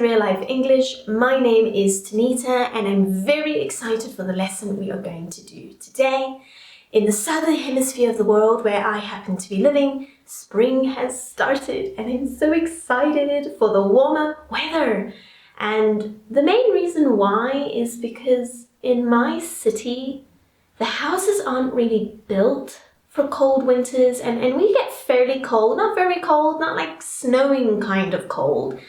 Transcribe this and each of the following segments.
to Real Life English. My name is Tanita and I'm very excited for the lesson we are going to do today. In the southern hemisphere of the world where I happen to be living, spring has started and I'm so excited for the warmer weather. And the main reason why is because in my city, the houses aren't really built for cold winters and we get fairly cold, not very cold, not like snowing kind of cold,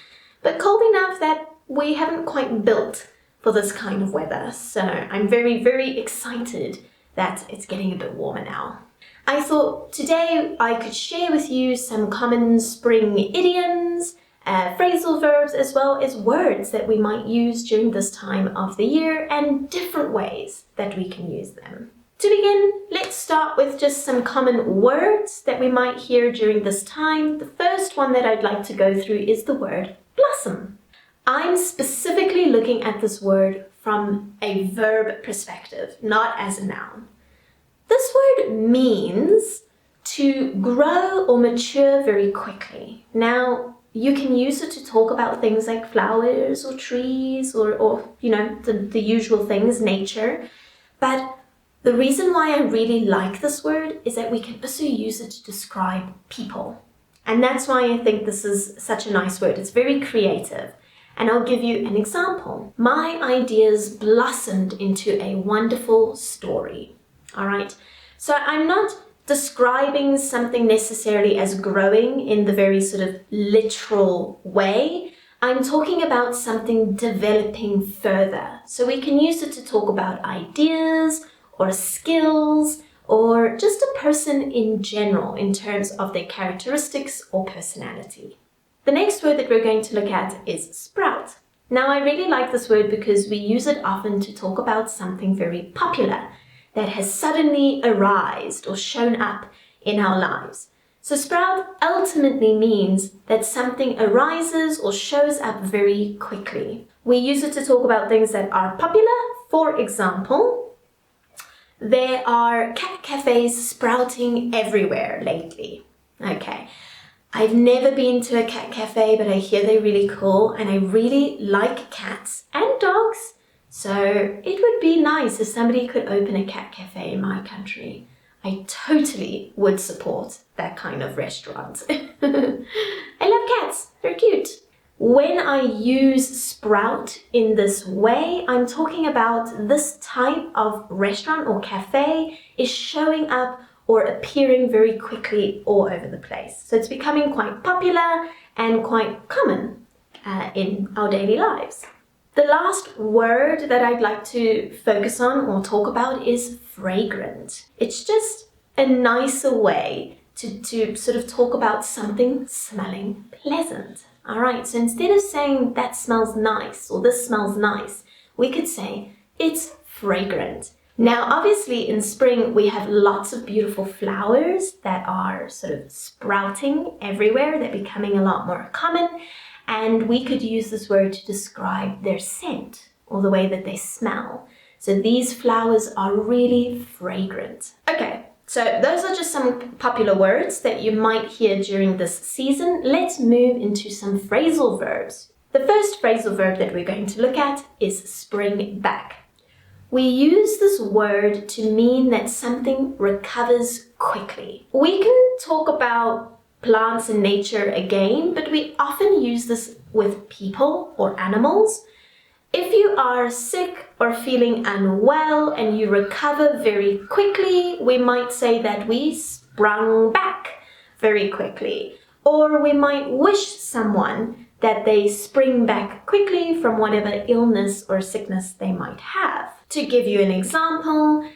but cold enough that we haven't quite built for this kind of weather. So I'm very, very excited that it's getting a bit warmer now. I thought today I could share with you some common spring idioms, phrasal verbs, as well as words that we might use during this time of the year and different ways that we can use them. To begin, let's start with just some common words that we might hear during this time. The first one that I'd like to go through is the word blossom. I'm specifically looking at this word from a verb perspective, not as a noun. This word means to grow or mature very quickly. Now, you can use it to talk about things like flowers or trees or the usual things, nature. But the reason why I really like this word is that we can also use it to describe people. And that's why I think this is such a nice word. It's very creative. And I'll give you an example. My ideas blossomed into a wonderful story. All right. So I'm not describing something necessarily as growing in the very sort of literal way. I'm talking about something developing further. So we can use it to talk about ideas or skills or just a person in general in terms of their characteristics or personality. The next word that we're going to look at is sprout. Now, I really like this word because we use it often to talk about something very popular that has suddenly arisen or shown up in our lives. So sprout ultimately means that something arises or shows up very quickly. We use it to talk about things that are popular. For example, there are cat cafes sprouting everywhere lately. Okay. I've never been to a cat cafe, but I hear they're really cool and I really like cats and dogs. So it would be nice if somebody could open a cat cafe in my country. I totally would support that kind of restaurant. I love cats, they're cute. When I use sprout in this way, I'm talking about this type of restaurant or cafe is showing up or appearing very quickly all over the place. So it's becoming quite popular and quite common in our daily lives. The last word that I'd like to focus on or talk about is fragrant. It's just a nicer way to sort of talk about something smelling pleasant. All right, so instead of saying that smells nice or this smells nice, we could say it's fragrant. Now, obviously in spring, we have lots of beautiful flowers that are sort of sprouting everywhere. They're becoming a lot more common. And we could use this word to describe their scent or the way that they smell. So these flowers are really fragrant. Okay, so those are just some popular words that you might hear during this season. Let's move into some phrasal verbs. The first phrasal verb that we're going to look at is spring back. We use this word to mean that something recovers quickly. We can talk about plants and nature again, but we often use this with people or animals. If you are sick or feeling unwell and you recover very quickly, we might say that we sprung back very quickly. Or we might wish someone that they spring back quickly from whatever illness or sickness they might have. To give you an example,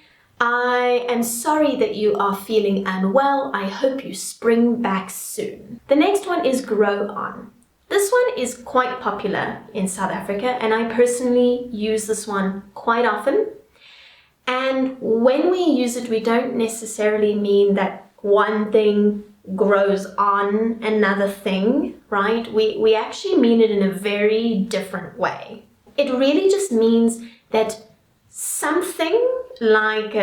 I am sorry that you are feeling unwell. I hope you spring back soon. The next one is grow on. This one is quite popular in South Africa, and I personally use this one quite often. And when we use it, we don't necessarily mean that one thing grows on another thing, right? We actually mean it in a very different way. It really just means that something like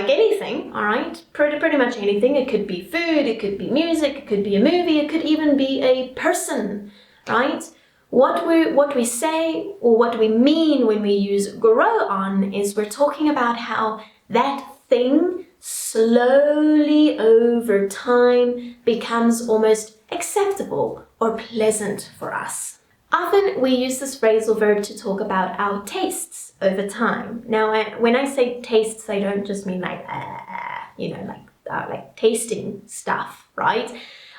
anything, all right? Pretty much anything. It could be food, it could be music, it could be a movie, it could even be a person, right? What we say or what we mean when we use grow on is we're talking about how that thing slowly over time becomes almost acceptable or pleasant for us. Often we use this phrasal verb to talk about our tastes over time. Now, when I say tastes, I don't just mean like, like tasting stuff, right?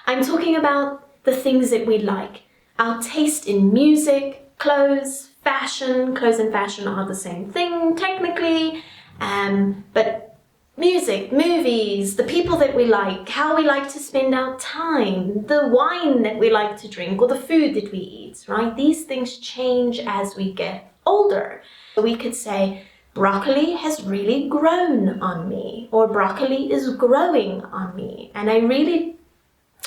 I'm talking about the things that we like. Our taste in music, clothes, fashion. Clothes and fashion are the same thing technically, but music, movies, the people that we like, how we like to spend our time, the wine that we like to drink or the food that we eat, right? These things change as we get older. We could say, broccoli has really grown on me, or broccoli is growing on me. And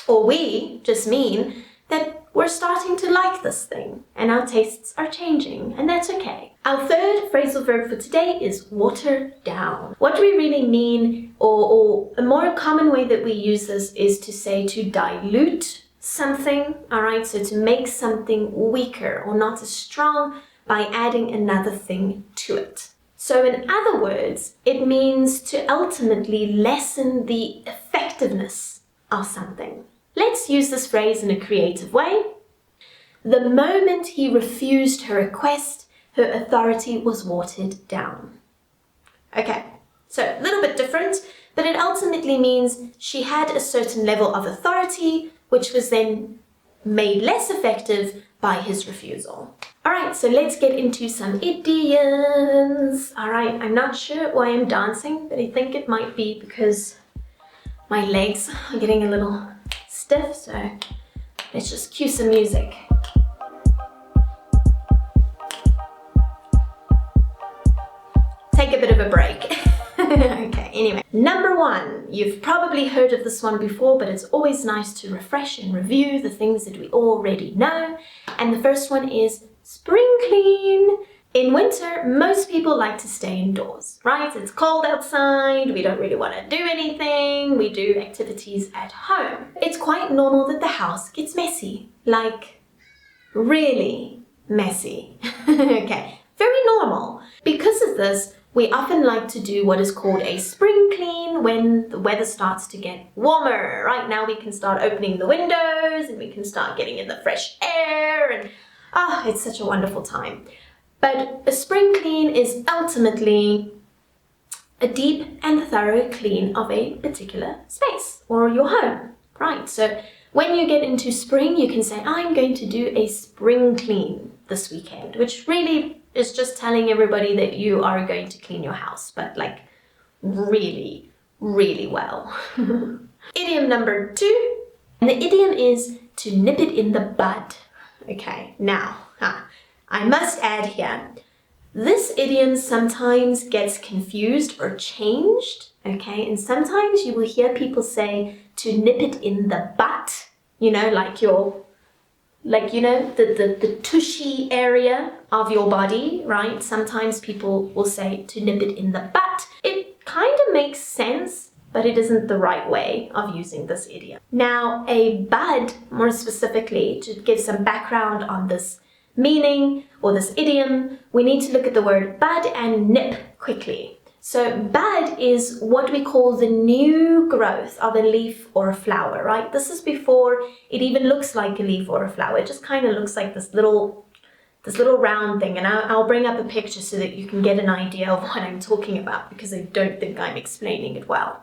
we just mean that we're starting to like this thing and our tastes are changing, and that's okay. Our third phrasal verb for today is water down. What we really mean, or a more common way that we use this, is to say to dilute something, all right? So to make something weaker or not as strong by adding another thing to it. So in other words, it means to ultimately lessen the effectiveness of something. Let's use this phrase in a creative way. The moment he refused her request, her authority was watered down. Okay, so a little bit different, but it ultimately means she had a certain level of authority, which was then made less effective by his refusal. All right, so let's get into some idioms. All right, I'm not sure why I'm dancing, but I think it might be because my legs are getting a little stiff, so let's just cue some music. Take a bit of a break. Okay, anyway. Number one, you've probably heard of this one before, but it's always nice to refresh and review the things that we already know. And the first one is spring clean. In winter, most people like to stay indoors, right? It's cold outside, we don't really want to do anything, we do activities at home. It's quite normal that the house gets messy, like really messy. Okay, very normal. Because of this, we often like to do what is called a spring clean when the weather starts to get warmer. Right now we can start opening the windows and we can start getting in the fresh air, and it's such a wonderful time. But a spring clean is ultimately a deep and thorough clean of a particular space or your home, right? So when you get into spring, you can say, I'm going to do a spring clean this weekend, which really is just telling everybody that you are going to clean your house, but like really, really well. Idiom number 2, and the idiom is to nip it in the bud. Okay, now, I must add here, this idiom sometimes gets confused or changed, okay? And sometimes you will hear people say to nip it in the butt, the tushy area of your body, right? Sometimes people will say to nip it in the butt. It kind of makes sense, but it isn't the right way of using this idiom. Now, a bud, more specifically, to give some background on this meaning or this idiom, we need to look at the word bud and nip quickly. So bud is what we call the new growth of a leaf or a flower, right? This is before it even looks like a leaf or a flower. It just kind of looks like this little round thing. And I'll bring up a picture so that you can get an idea of what I'm talking about, because I don't think I'm explaining it well.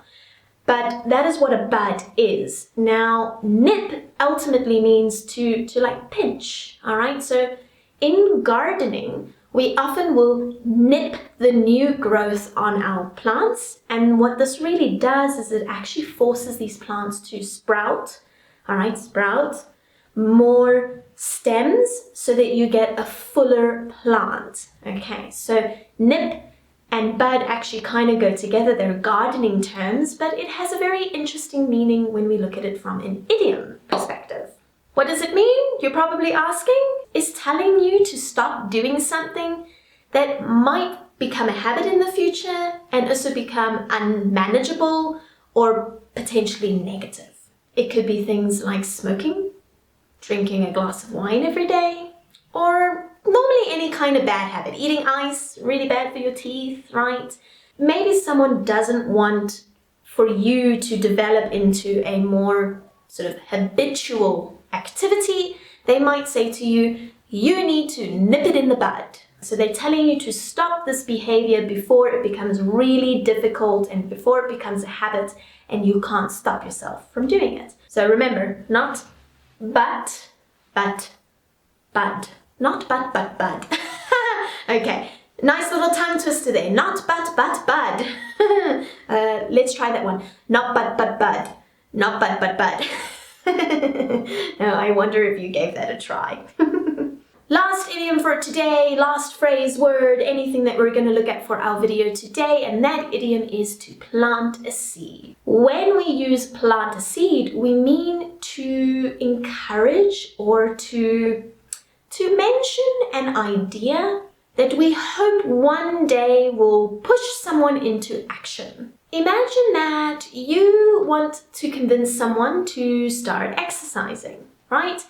But that is what a bud is. Now, nip ultimately means to like pinch, all right? So in gardening, we often will nip the new growth on our plants. And what this really does is it actually forces these plants to sprout, all right, sprout more stems so that you get a fuller plant. Okay, so nip and bud actually kind of go together. They're gardening terms, but it has a very interesting meaning when we look at it from an idiom perspective. What does it mean? You're probably asking. It's telling you to stop doing something that might become a habit in the future and also become unmanageable or potentially negative. It could be things like smoking, drinking a glass of wine every day, or normally any kind of bad habit. Eating ice, really bad for your teeth, right? Maybe someone doesn't want for you to develop into a more sort of habitual activity. They might say to you, you need to nip it in the bud. So they're telling you to stop this behavior before it becomes really difficult and before it becomes a habit and you can't stop yourself from doing it. So remember, not but, bud. Not but, bud. Okay, nice little tongue twister there. Not but, bud. Let's try that one. Not but, bud. Not but, bud. Now, I wonder if you gave that a try. Last idiom for today, last phrase, word, anything that we're going to look at for our video today, and that idiom is to plant a seed. When we use plant a seed, we mean to encourage or to mention an idea that we hope one day will push someone into action. Imagine that you want to convince someone to start exercising, right?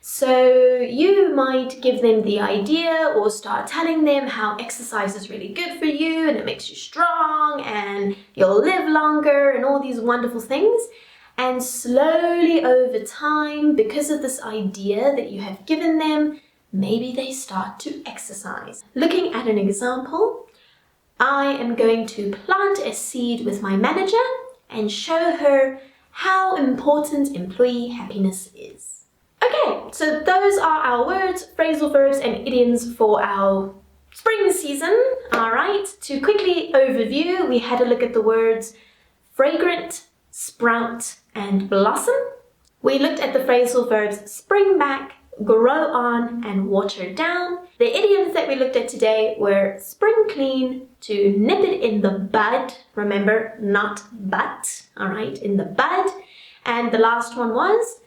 So you might give them the idea or start telling them how exercise is really good for you and it makes you strong and you'll live longer and all these wonderful things. And slowly over time, because of this idea that you have given them, maybe they start to exercise. Looking at an example, I am going to plant a seed with my manager and show her how important employee happiness is. Okay, so those are our words, phrasal verbs and idioms for our spring season. All right, to quickly overview, we had a look at the words fragrant, sprout and blossom. We looked at the phrasal verbs spring back, grow on and water down. The idioms that we looked at today were spring clean, to nip it in the bud. Remember, not but, all right, in the bud. And the last one was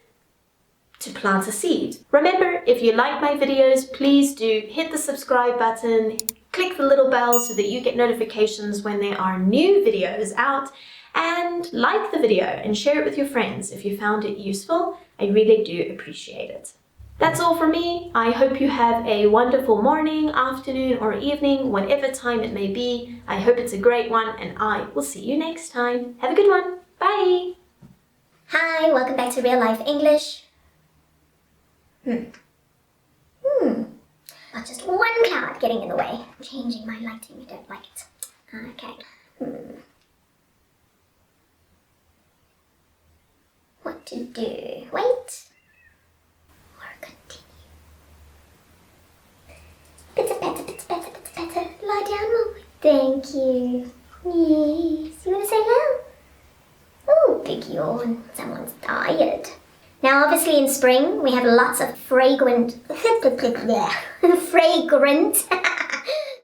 to plant a seed. Remember, if you like my videos, please do hit the subscribe button, click the little bell so that you get notifications when there are new videos out, and like the video and share it with your friends if you found it useful. I really do appreciate it. That's all from me. I hope you have a wonderful morning, afternoon or evening, whatever time it may be. I hope it's a great one and I will see you next time. Have a good one. Bye. Hi, welcome back to Real Life English. Not just one cloud getting in the way. Changing my lighting, I don't like it. Okay. What to do? Wait. Or continue. Bitter, better. Lie down, Mom. Thank you. Yes. You want to say hello? Oh, big yawn. Someone's tired. Now, obviously in spring, we have lots of fragrant